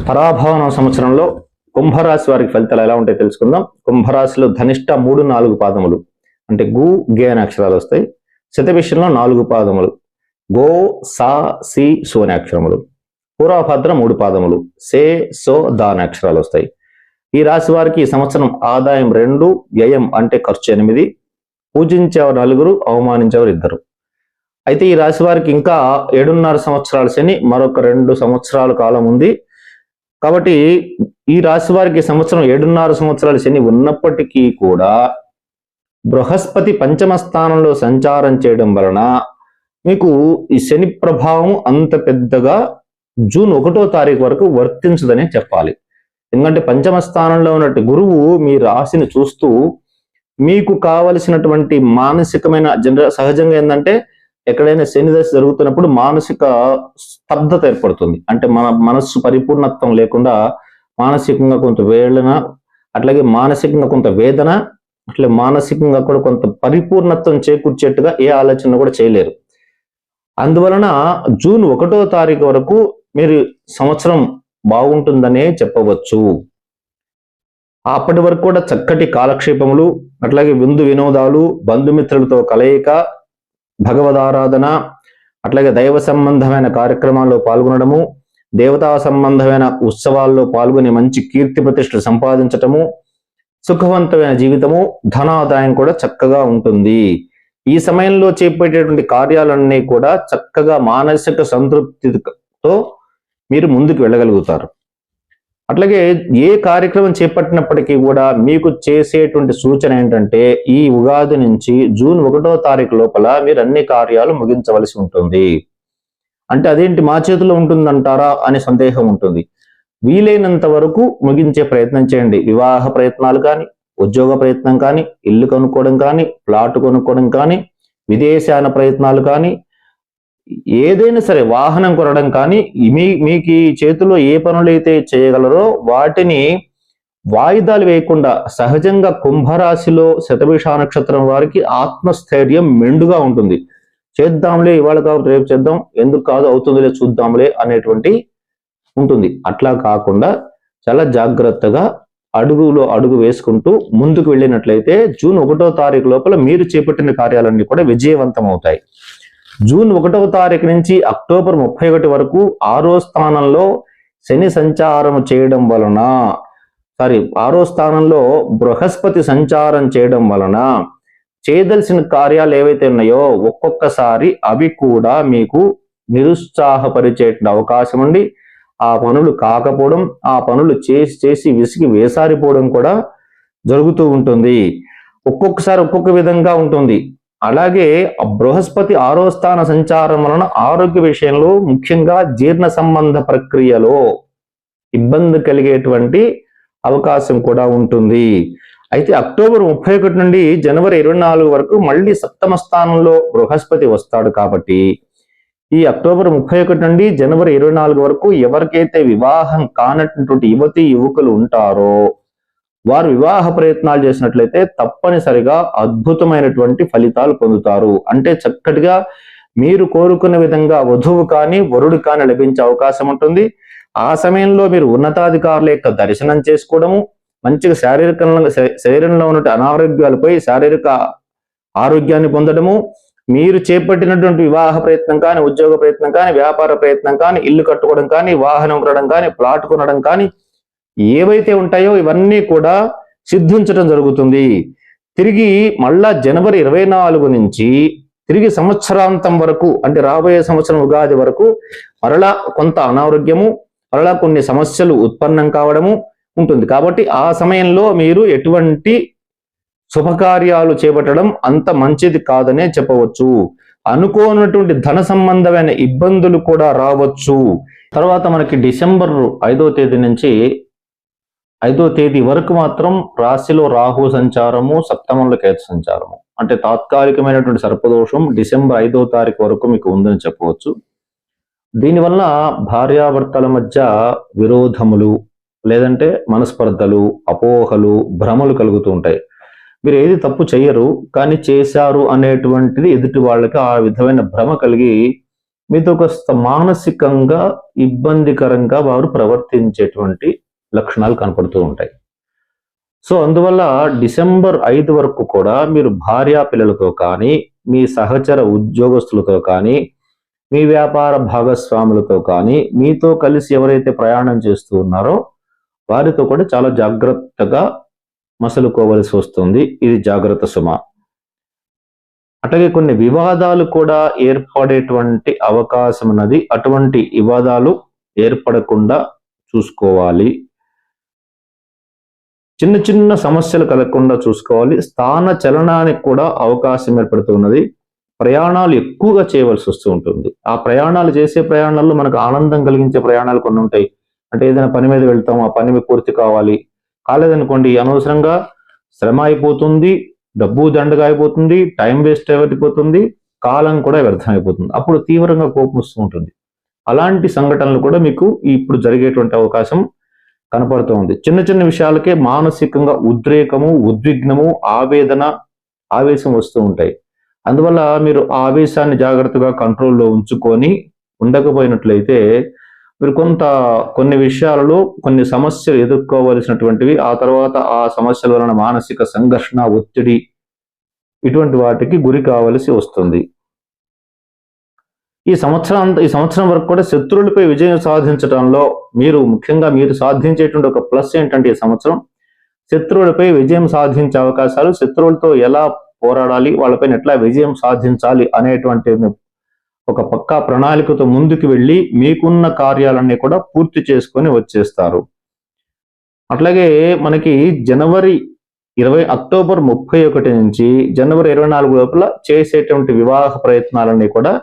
పరాభవన సంవత్సరంలో కుంభరాశి వారికి ఫలితాలు ఎలా ఉంటాయో తెలుసుకుందాం. కుంభరాశిలో ధనిష్ట 3-4 పాదములు అంటే గు గే అనే అక్షరాలు వస్తాయి. శతభిషంలో 4 పాదములు గో సా సి సో అనే అక్షరములు. పూర్వభద్ర 3 పాదములు సే సో దా అనే అక్షరాలు వస్తాయి. ఈ రాశి వారికి ఈ సంవత్సరం ఆదాయం 2, వ్యయం అంటే ఖర్చు 8, పూజించేవారు 4, అవమానించేవారు 2. అయితే ఈ రాశి వారికి ఇంకా 7.5 సంవత్సరాల శని మరొక 2 సంవత్సరాల కాలం ఉంది. కాబట్టి ఈ రాశి వారికి సంవత్సరం 7.5 సంవత్సరాల శని ఉన్నప్పటికీ కూడా బృహస్పతి పంచమ స్థానంలో సంచారం చేయడం వలన మీకు ఈ శని ప్రభావం అంత పెద్దగా జూన్ 1వ తారీఖు వరకు వర్తించదనే చెప్పాలి. ఎందుకంటే పంచమ స్థానంలో ఉన్నట్టు గురువు మీ రాశిని చూస్తూ మీకు కావలసినటువంటి మానసికమైన సహజంగా ఏంటంటే ఎక్కడైనా శని దశ జరుగుతున్నప్పుడు మానసిక స్తబ్దత ఏర్పడుతుంది. అంటే మన మనస్సు పరిపూర్ణత్వం లేకుండా మానసికంగా కొంత వేళన, అట్లాగే మానసికంగా కొంత వేదన, అట్లే మానసికంగా కూడా కొంత పరిపూర్ణత్వం చేకూర్చేట్టుగా ఏ ఆలోచన కూడా చేయలేరు. అందువలన జూన్ 1వ తారీఖు వరకు మీరు సంవత్సరం బాగుంటుందనే చెప్పవచ్చు. అప్పటి వరకు కూడా చక్కటి కాలక్షేపములు, అట్లాగే విందు వినోదాలు, బంధుమిత్రులతో కలయిక, భగవదారాధన, అట్లాగే దైవ సంబంధమైన కార్యక్రమాల్లో పాల్గొనడము, దేవతా సంబంధమైన ఉత్సవాల్లో పాల్గొని మంచి కీర్తి ప్రతిష్టలు సంపాదించటము, సుఖవంతమైన జీవితము, ధనాదాయం కూడా చక్కగా ఉంటుంది. ఈ సమయంలో చేపట్టేటువంటి కార్యాలన్నీ కూడా చక్కగా మానసిక సంతృప్తితో మీరు ముందుకు వెళ్ళగలుగుతారు. అట్లాగే ఏ కార్యక్రమం చేపట్టినప్పటికీ కూడా మీకు చేసేటువంటి సూచన ఏంటంటే ఈ ఉగాది నుంచి జూన్ 1వ తారీఖు లోపల మీరు అన్ని కార్యాలు ముగించవలసి ఉంటుంది. అంటే అదేంటి మా చేతిలో ఉంటుందంటారా అనే సందేహం ఉంటుంది. వీలైనంత వరకు ముగించే ప్రయత్నం చేయండి. వివాహ ప్రయత్నాలు కానీ, ఉద్యోగ ప్రయత్నం కానీ, ఇల్లు కొనుక్కోవడం కానీ, ప్లాట్ కొనుక్కోవడం కానీ, విదేశాన ప్రయత్నాలు కానీ, ఏదైనా సరే వాహనం కొనడం కానీ, మీకు ఈ చేతిలో ఏ పనులైతే చేయగలరో వాటిని వాయిదాలు వేయకుండా సహజంగా కుంభరాశిలో శతభిష నక్షత్రం వారికి ఆత్మస్థైర్యం మెండుగా ఉంటుంది. చేద్దాంలే, ఇవాళ కాదు రేపు చేద్దాం, ఎందుకు కాదు అవుతుందిలే చూద్దాంలే అనేటువంటి ఉంటుంది. అట్లా కాకుండా చాలా జాగ్రత్తగా అడుగులో అడుగు వేసుకుంటూ ముందుకు వెళ్ళినట్లయితే జూన్ 1వ తారీఖు లోపల మీరు చేపట్టిన కార్యాలన్నీ కూడా విజయవంతం అవుతాయి. జూన్ 1వ తారీఖు నుంచి అక్టోబర్ 31 వరకు 6వ స్థానంలో శని సంచారం చేయడం వలన, 6వ స్థానంలో బృహస్పతి సంచారం చేయడం వలన చేయదలసిన కార్యాలు ఏవైతే ఉన్నాయో ఒక్కొక్కసారి అవి కూడా మీకు నిరుత్సాహపరిచే అవకాశం ఉండి ఆ పనులు కాకపోవడం, ఆ పనులు చేసి విసిగి వేసారిపోవడం కూడా జరుగుతూ ఉంటుంది. ఒక్కొక్కసారి ఒక్కొక్క విధంగా ఉంటుంది. అలాగే బృహస్పతి 6వ స్థాన సంచారం వలన ఆరోగ్య విషయంలో, ముఖ్యంగా జీర్ణ సంబంధ ప్రక్రియలో ఇబ్బంది కలిగేటువంటి అవకాశం కూడా ఉంటుంది. అయితే అక్టోబర్ 31 నుండి జనవరి 24 వరకు మళ్ళీ సప్తమ స్థానంలో బృహస్పతి వస్తాడు. కాబట్టి ఈ అక్టోబర్ 31 నుండి జనవరి 24 వరకు ఎవరికైతే వివాహం కానటువంటి యువతీ యువకులు ఉంటారో వారు వివాహ ప్రయత్నాలు చేసినట్లయితే తప్పనిసరిగా అద్భుతమైనటువంటి ఫలితాలు పొందుతారు. అంటే చక్కటిగా మీరు కోరుకున్న విధంగా వధువు కానీ వరుడు కానీ లభించే అవకాశం ఉంటుంది. ఆ సమయంలో మీరు ఉన్నతాధికారుల యొక్క దర్శనం చేసుకోవడము, మంచిగా శరీరంలో ఉన్న అనారోగ్యాలపై శారీరక ఆరోగ్యాన్ని పొందడము, మీరు చేపట్టినటువంటి వివాహ ప్రయత్నం కానీ, ఉద్యోగ ప్రయత్నం కానీ, వ్యాపార ప్రయత్నం కానీ, ఇల్లు కట్టుకోవడం కానీ, వాహనం కొనడం కానీ, ప్లాట్ కొనడం కానీ, ఏవైతే ఉంటాయో ఇవన్నీ కూడా సిద్ధించడం జరుగుతుంది. తిరిగి మళ్ళా జనవరి 24 నుంచి తిరిగి సంవత్సరాంతం వరకు, అంటే రాబోయే సంవత్సరం ఉగాది వరకు మరలా కొంత అనారోగ్యము, మరలా కొన్ని సమస్యలు ఉత్పన్నం కావడము ఉంటుంది. కాబట్టి ఆ సమయంలో మీరు ఎటువంటి శుభకార్యాలు చేపట్టడం అంత మంచిది కాదనే చెప్పవచ్చు. అనుకోనటువంటి ధన సంబంధమైన ఇబ్బందులు కూడా రావచ్చు. తర్వాత మనకి డిసెంబర్ 5వ తేదీ నుంచి 5వ తేదీ వరకు మాత్రం రాశిలో రాహు సంచారము, సప్తమంలో కేతు సంచారము, అంటే తాత్కాలికమైనటువంటి సర్పదోషం డిసెంబర్ 5వ తారీఖు వరకు మీకు ఉందని చెప్పవచ్చు. దీనివల్ల భార్యాభర్తల మధ్య విరోధములు, లేదంటే మనస్పర్ధలు, అపోహలు, భ్రమలు కలుగుతూ ఉంటాయి. మీరు ఏది తప్పు చేయరు కానీ చేశారు అనేటువంటిది ఎదుటి వాళ్ళకి ఆ విధమైన భ్రమ కలిగి మీతో కాస్త మానసికంగా ఇబ్బందికరంగా వారు ప్రవర్తించేటువంటి లక్షణాలు కనపడుతూ ఉంటాయి. సో అందువల్ల డిసెంబర్ 5 వరకు కూడా మీరు భార్యా పిల్లలతో కానీ, మీ సహచర ఉద్యోగస్తులతో కానీ, మీ వ్యాపార భాగస్వాములతో కానీ, మీతో కలిసి ఎవరైతే ప్రయాణం చేస్తూ ఉన్నారో వారితో కూడా చాలా జాగ్రత్తగా మసలుకోవలసి వస్తుంది. ఇది జాగ్రత్త సుమ. అట్లాగే కొన్ని వివాదాలు కూడా ఏర్పడేటువంటి అవకాశం ఉన్నది. అటువంటి వివాదాలు ఏర్పడకుండా చూసుకోవాలి. చిన్న చిన్న సమస్యలు కలగకుండా చూసుకోవాలి. స్థాన చలనానికి కూడా అవకాశం ఏర్పడుతున్నది. ప్రయాణాలు ఎక్కువగా చేయవలసి వస్తూ ఉంటుంది. ఆ ప్రయాణాలు చేసే ప్రయాణాల్లో మనకు ఆనందం కలిగించే ప్రయాణాలు కొన్ని ఉంటాయి. అంటే ఏదైనా పని మీద వెళ్తాం, ఆ పని పూర్తి కావాలి. కాలేదనుకోండి, అనవసరంగా శ్రమ అయిపోతుంది, డబ్బు దండగా అయిపోతుంది, టైం వేస్ట్ అయిపోతుంది, కాలం కూడా వ్యర్థం అయిపోతుంది. అప్పుడు తీవ్రంగా కోపం వస్తూ ఉంటుంది. అలాంటి సంఘటనలు కూడా మీకు ఇప్పుడు జరిగేటువంటి అవకాశం కనపడుతూ ఉంది. చిన్న చిన్న విషయాలకే మానసికంగా ఉద్రేకము, ఉద్విగ్నము, ఆవేదన, ఆవేశం వస్తూ ఉంటాయి. అందువల్ల మీరు ఆ ఆవేశాన్ని జాగ్రత్తగా కంట్రోల్లో ఉంచుకొని ఉండకపోయినట్లయితే మీరు కొన్ని విషయాలలో కొన్ని సమస్యలు ఎదుర్కోవలసినటువంటివి, ఆ తర్వాత ఆ సమస్యల వలన మానసిక సంఘర్షణ, ఒత్తిడి, ఇటువంటి వాటికి గురి కావలసి వస్తుంది. ఈ సంవత్సరం వరకు కూడా శత్రువులపై విజయం సాధించడంలో ముఖ్యంగా మీరు సాధించేటువంటి ఒక ప్లస్ ఏంటంటే, ఈ సంవత్సరం శత్రువులపై విజయం సాధించే అవకాశాలు, శత్రువులతో ఎలా పోరాడాలి, వాళ్ళపైన ఎట్లా విజయం సాధించాలి అనేటువంటి ఒక పక్కా ప్రణాళికతో ముందుకు వెళ్ళి మీకున్న కార్యాలన్నీ కూడా పూర్తి చేసుకొని వచ్చేస్తారు. అట్లాగే మనకి అక్టోబర్ 31 నుంచి జనవరి 24 లోపల చేసేటువంటి వివాహ ప్రయత్నాలన్నీ కూడా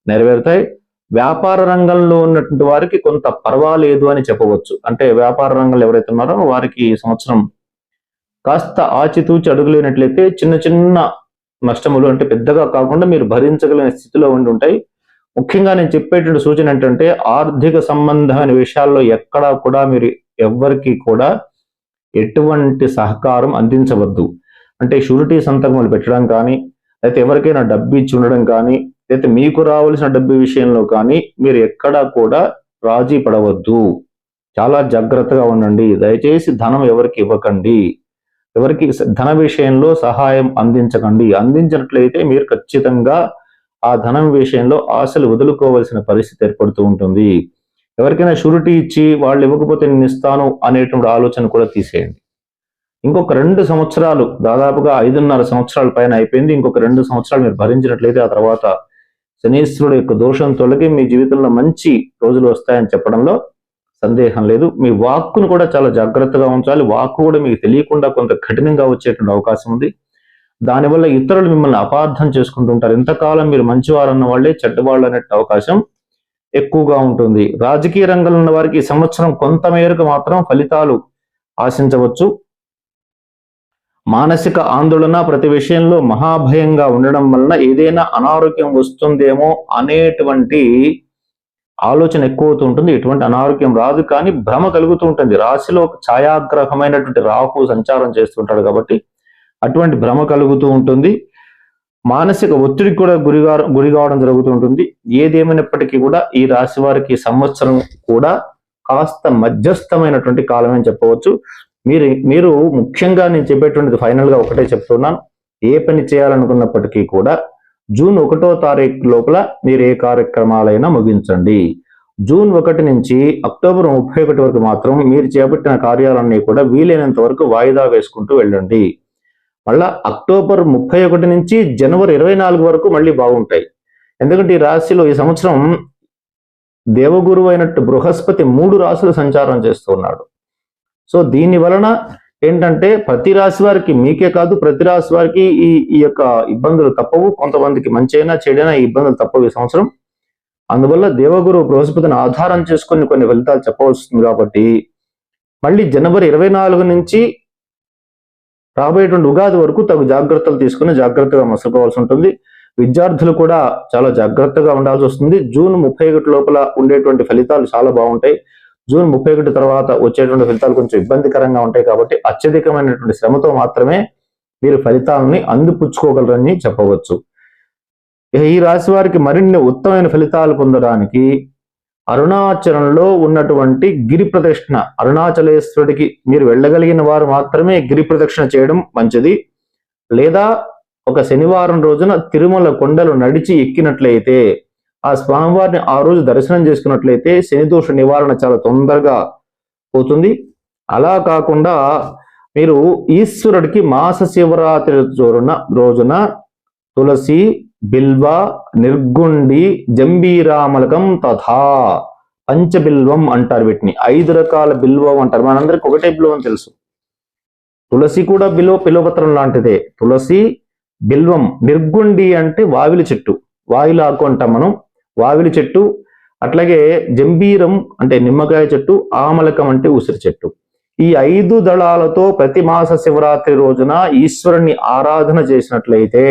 నెరవేరుతాయి. వ్యాపార రంగంలో ఉన్నటువంటి వారికి కొంత పర్వాలేదు అని చెప్పవచ్చు. అంటే వ్యాపార రంగంలో ఎవరైతే ఉన్నారో వారికి ఈ సంవత్సరం కాస్త ఆచితూచి అడుగులేనట్లయితే చిన్న చిన్న నష్టములు, అంటే పెద్దగా కాకుండా మీరు భరించగలిగిన స్థితిలో ఉండి ఉంటాయి. ముఖ్యంగా నేను చెప్పేటువంటి సూచన ఏంటంటే, ఆర్థిక సంబంధమైన విషయాల్లో ఎక్కడా కూడా మీరు ఎవ్వరికి కూడా ఎటువంటి సహకారం అందించవద్దు. అంటే షూరిటీ సంతకములు పెట్టడం కానీ, అయితే ఎవరికైనా డబ్బు ఇచ్చి ఉండడం కానీ, అయితే మీకు రావాల్సిన డబ్బు విషయంలో కానీ మీరు ఎక్కడా కూడా రాజీ పడవద్దు. చాలా జాగ్రత్తగా ఉండండి. దయచేసి ధనం ఎవరికి ఇవ్వకండి. ఎవరికి ధన విషయంలో సహాయం అందించకండి. అందించినట్లయితే మీరు ఖచ్చితంగా ఆ ధనం విషయంలో ఆశలు వదులుకోవాల్సిన పరిస్థితి ఏర్పడుతూ ఉంటుంది. ఎవరికైనా షూరిటీ ఇచ్చి వాళ్ళు ఇవ్వకపోతే నేను ఇస్తాను అనేటువంటి ఆలోచన కూడా తీసేయండి. ఇంకొక 2 సంవత్సరాలు, దాదాపుగా 5.5 సంవత్సరాల పైన అయిపోయింది. ఇంకొక 2 సంవత్సరాలు మీరు భరించినట్లయితే ఆ తర్వాత శనీశ్వరుడు యొక్క దోషం తొలగి మీ జీవితంలో మంచి రోజులు వస్తాయని చెప్పడంలో సందేహం లేదు. మీ వాక్కును కూడా చాలా జాగ్రత్తగా ఉంచాలి. వాక్కు కూడా మీకు తెలియకుండా కొంత కఠినంగా వచ్చేటువంటి అవకాశం ఉంది. దానివల్ల ఇతరులు మిమ్మల్ని అపార్థం చేసుకుంటుంటారు. ఇంతకాలం మీరు మంచివారన్న వాళ్ళే చెడ్డవాళ్ళు అనే అవకాశం ఎక్కువగా ఉంటుంది. రాజకీయ రంగంలో ఉన్న వారికి ఈ సంవత్సరం కొంత మేరకు మాత్రం ఫలితాలు ఆశించవచ్చు. మానసిక ఆందోళన, ప్రతి విషయంలో మహాభయంగా ఉండడం వలన ఏదైనా అనారోగ్యం వస్తుందేమో అనేటువంటి ఆలోచన ఎక్కువ అవుతూ ఉంటుంది. ఎటువంటి అనారోగ్యం రాదు, కానీ భ్రమ కలుగుతూ ఉంటుంది. రాశిలో ఛాయాగ్రహమైనటువంటి రాహు సంచారం చేస్తుంటాడు కాబట్టి అటువంటి భ్రమ కలుగుతూ ఉంటుంది. మానసిక ఒత్తిడికి కూడా గురి కావడం జరుగుతూ ఉంటుంది. ఏదేమైనప్పటికీ కూడా ఈ రాశి వారికి సంవత్సరం కూడా కాస్త మధ్యస్థమైనటువంటి కాలం అని చెప్పవచ్చు. మీరు ముఖ్యంగా నేను చెప్పేటువంటిది ఫైనల్ గా ఒకటే చెప్తున్నాను. ఏ పని చేయాలనుకున్నప్పటికీ కూడా జూన్ 1వ తారీఖు లోపల మీరు ఏ కార్యక్రమాలైనా ముగించండి. జూన్ 1 నుంచి అక్టోబర్ 31 వరకు మాత్రం మీరు చేపట్టిన కార్యాలన్నీ కూడా వీలైనంత వరకు వాయిదా వేసుకుంటూ వెళ్ళండి. మళ్ళా అక్టోబర్ 31 నుంచి జనవరి 24 వరకు మళ్ళీ బాగుంటాయి. ఎందుకంటే ఈ రాశిలో ఈ సంవత్సరం దేవగురువు అయినట్టు బృహస్పతి 3 రాశులు సంచారం చేస్తూ ఉన్నాడు. సో దీని వలన ఏంటంటే ప్రతి రాశి వారికి, మీకే కాదు ప్రతి రాశి వారికి ఈ యొక్క ఇబ్బందులు తప్పవు. కొంతమందికి మంచి అయినా చెడైనా ఈ ఇబ్బందులు తప్పవు ఈ సంవత్సరం. అందువల్ల దేవగురు బృహస్పతిని ఆధారం చేసుకొని కొన్ని ఫలితాలు చెప్పవలసింది. కాబట్టి మళ్ళీ జనవరి 24 నుంచి రాబోయేటువంటి ఉగాది వరకు తగు జాగ్రత్తలు తీసుకుని జాగ్రత్తగా మసులుకోవాల్సి ఉంటుంది. విద్యార్థులు కూడా చాలా జాగ్రత్తగా ఉండాల్సి వస్తుంది. జూన్ 31 లోపల ఉండేటువంటి ఫలితాలు చాలా బాగుంటాయి. జూన్ 31 తర్వాత వచ్చేటువంటి ఫలితాలు కొంచెం ఇబ్బందికరంగా ఉంటాయి. కాబట్టి అత్యధికమైనటువంటి శ్రమతో మాత్రమే మీరు ఫలితాలని అందిపుచ్చుకోగలరని చెప్పవచ్చు. ఇక ఈ రాశి వారికి మరిన్ని ఉత్తమమైన ఫలితాలు పొందడానికి అరుణాచలంలో ఉన్నటువంటి గిరి ప్రదక్షిణ, అరుణాచలేశ్వరుడికి మీరు వెళ్ళగలిగిన వారు మాత్రమే గిరి ప్రదక్షిణ చేయడం మంచిది. లేదా ఒక శనివారం రోజున తిరుమల కొండలు నడిచి ఎక్కినట్లయితే, ఆ స్వామివారిని ఆ రోజు దర్శనం చేసుకున్నట్లయితే శని దోష నివారణ చాలా తొందరగా పోతుంది. అలా కాకుండా మీరు ఈశ్వరుడికి మాస శివరాత్రి రోజున తులసి, బిల్వ, నిర్గుండి, జంబీరామలకం తథా పంచబిల్వం అంటారు. వీటిని 5 రకాల బిల్వం అంటారు. మనందరికి ఒకటే బిల్వం తెలుసు. తులసి కూడా బిల్వపత్రం లాంటిదే. తులసి, బిల్వం, నిర్గుండి అంటే వావిలి చెట్టు, వాయిలాకు అంటాం మనం, వావిలి చెట్టు. అట్లాగే జంబీరం అంటే నిమ్మకాయ చెట్టు, ఆమలకం అంటే ఉసిరి చెట్టు. ఈ 5 దళాలతో ప్రతి మాస శివరాత్రి రోజున ఈశ్వరుని ఆరాధన చేసినట్లయితే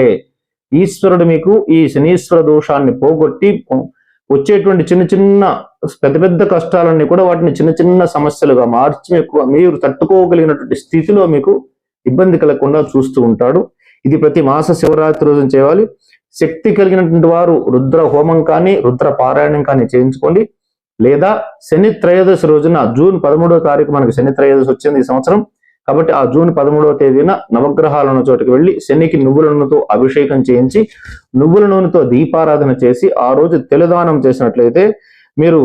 ఈశ్వరుడు మీకు ఈ శనీశ్వర దోషాన్ని పోగొట్టి వచ్చేటువంటి చిన్న చిన్న పెద్ద పెద్ద కష్టాలన్నీ కూడా వాటిని చిన్న చిన్న సమస్యలుగా మార్చి మీరు తట్టుకోగలిగినటువంటి స్థితిలో మీకు ఇబ్బంది కలగకుండా చూస్తూ ఉంటాడు. ఇది ప్రతి మాస శివరాత్రి రోజున చేయాలి. శక్తి కలిగినటువంటి వారు రుద్ర హోమం కానీ రుద్ర పారాయణం కానీ చేయించుకోండి. లేదా శని త్రయోదశి రోజున జూన్ 13వ తారీఖు మనకి శని త్రయోదశి వచ్చింది ఈ సంవత్సరం. కాబట్టి ఆ జూన్ 13వ తేదీన నవగ్రహాలను చోటుకి వెళ్ళి శనికి నువ్వుల నూనెతో అభిషేకం చేయించి నువ్వుల నూనెతో దీపారాధన చేసి ఆ రోజు తెలదానం చేసినట్లయితే మీరు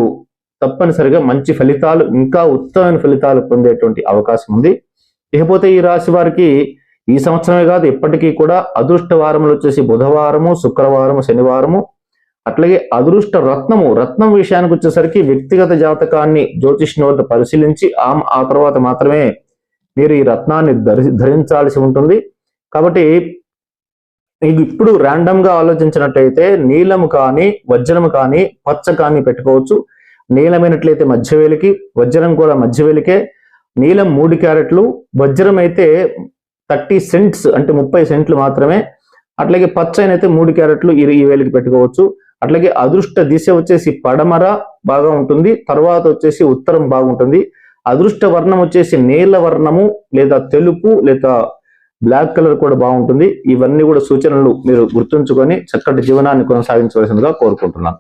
తప్పనిసరిగా మంచి ఫలితాలు, ఇంకా ఉత్తమమైన ఫలితాలు పొందేటువంటి అవకాశం ఉంది. ఇకపోతే ఈ రాశి వారికి ఈ సంవత్సరమే కాదు ఎప్పటికీ కూడా అదృష్ట వారములు వచ్చేసి బుధవారము, శుక్రవారము, శనివారము. అట్లాగే అదృష్ట రత్నం విషయానికి వచ్చేసరికి వ్యక్తిగత జాతకాన్ని జ్యోతిష్ని వద్ద పరిశీలించి ఆ తర్వాత మాత్రమే మీరు ఈ రత్నాన్ని ధరించాల్సి ఉంటుంది. కాబట్టి ఇప్పుడు ర్యాండమ్ గా ఆలోచించినట్లయితే నీలము కానీ వజ్రము కానీ పచ్చ కానీ పెట్టుకోవచ్చు. నీలమైనట్లయితే మధ్యవేలికి, వజ్రం కూడా మధ్యవేలికే. నీలం 3 క్యారెట్లు, వజ్రం అయితే 30 సెంట్స్ అంటే 30 సెంట్లు మాత్రమే. అట్లాగే పచ్చనైతే 3 క్యారెట్లు ఈ వేలికి పెట్టుకోవచ్చు. అట్లాగే అదృష్ట దిశ వచ్చేసి పడమర బాగా ఉంటుంది, తర్వాత వచ్చేసి ఉత్తరం బాగుంటుంది. అదృష్ట వర్ణం వచ్చేసి నీల వర్ణము లేదా తెలుపు లేదా బ్లాక్ కలర్ కూడా బాగుంటుంది. ఇవన్నీ కూడా సూచనలు మీరు గుర్తుంచుకొని చక్కటి జీవనాన్ని కొనసాగించవలసిందిగా కోరుకుంటున్నాను.